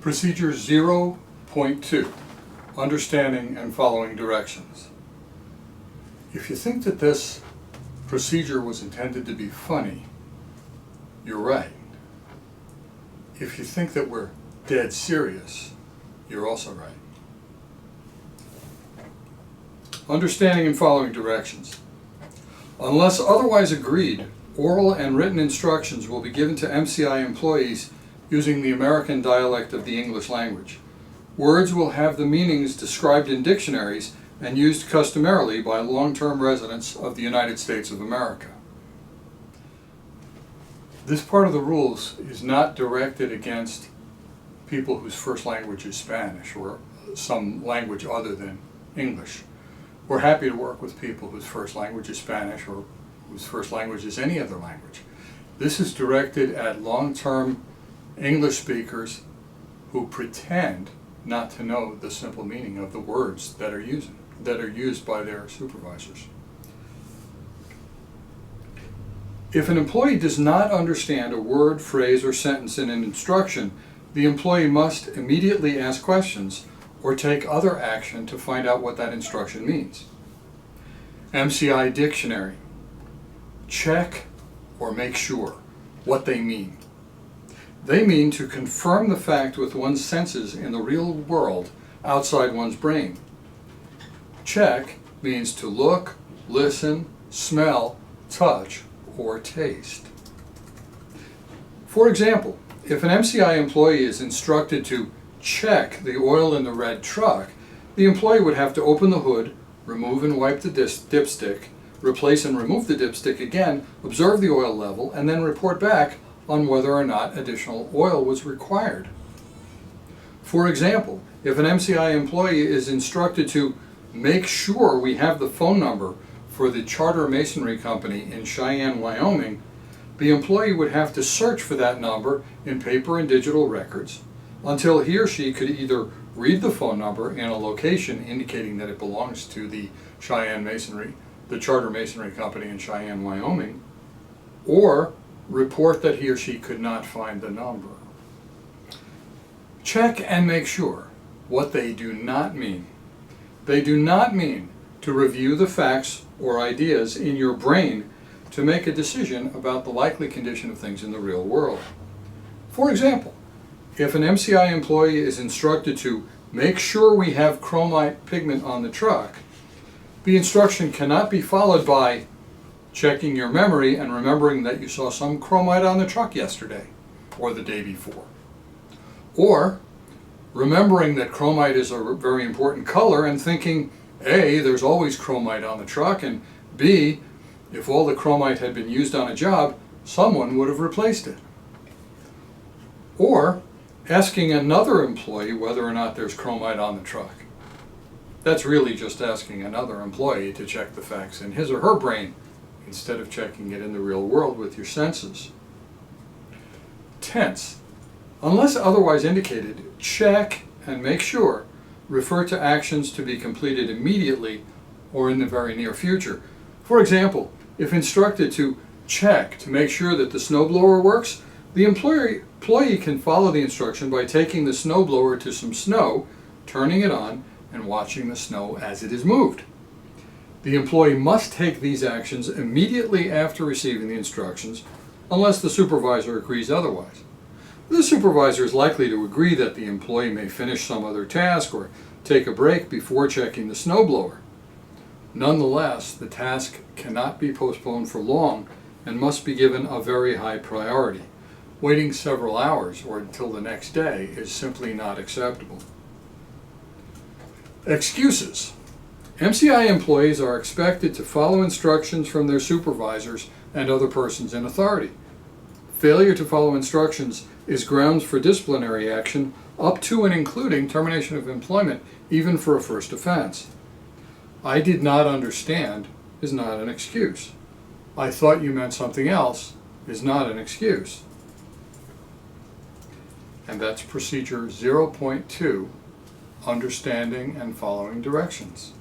Procedure 0.2, Understanding and Following Directions. If you think that this procedure was intended to be funny, you're right. If you think that we're dead serious, you're also right. Understanding and following directions. Unless otherwise agreed, oral and written instructions will be given to MCI employees using the American dialect of the English language. Words will have the meanings described in dictionaries and used customarily by long-term residents of the United States of America. This part of the rules is not directed against people whose first language is Spanish or some language other than English. We're happy to work with people whose first language is Spanish or whose first language is any other language. This is directed at long-term English speakers who pretend not to know the simple meaning of the words that are used by their supervisors. If an employee does not understand a word, phrase, or sentence in an instruction, the employee must immediately ask questions or take other action to find out what that instruction means. MCI Dictionary. Check or make sure what they mean. They mean to confirm the fact with one's senses in the real world outside one's brain. Check means to look, listen, smell, touch, or taste. For example, if an MCI employee is instructed to check the oil in the red truck, the employee would have to open the hood, remove and wipe the dipstick, replace and remove the dipstick again, observe the oil level, and then report back on whether or not additional oil was required. For example, if an MCI employee is instructed to make sure we have the phone number for the Charter Masonry Company in Cheyenne, Wyoming, the employee would have to search for that number in paper and digital records until he or she could either read the phone number in a location indicating that it belongs to the Charter Masonry Company in Cheyenne, Wyoming, or report that he or she could not find the number. Check and make sure what they do not mean. They do not mean to review the facts or ideas in your brain to make a decision about the likely condition of things in the real world. For example, if an MCI employee is instructed to make sure we have chromite pigment on the truck, the instruction cannot be followed by checking your memory and remembering that you saw some chromite on the truck yesterday or the day before. Or remembering that chromite is a very important color and thinking, A, there's always chromite on the truck, and B, if all the chromite had been used on a job, someone would have replaced it. Or asking another employee whether or not there's chromite on the truck. That's really just asking another employee to check the facts in his or her brain instead of checking it in the real world with your senses. Tense. Unless otherwise indicated, check and make sure refer to actions to be completed immediately or in the very near future. For example, if instructed to check to make sure that the snowblower works, the employee can follow the instruction by taking the snowblower to some snow, turning it on, and watching the snow as it is moved. The employee must take these actions immediately after receiving the instructions, unless the supervisor agrees otherwise. The supervisor is likely to agree that the employee may finish some other task or take a break before checking the snowblower. Nonetheless, the task cannot be postponed for long and must be given a very high priority. Waiting several hours or until the next day is simply not acceptable. Excuses. MCI employees are expected to follow instructions from their supervisors and other persons in authority. Failure to follow instructions is grounds for disciplinary action up to and including termination of employment, even for a first offense. I did not understand is not an excuse. I thought you meant something else is not an excuse. And that's procedure 0.2, Understanding and Following Directions.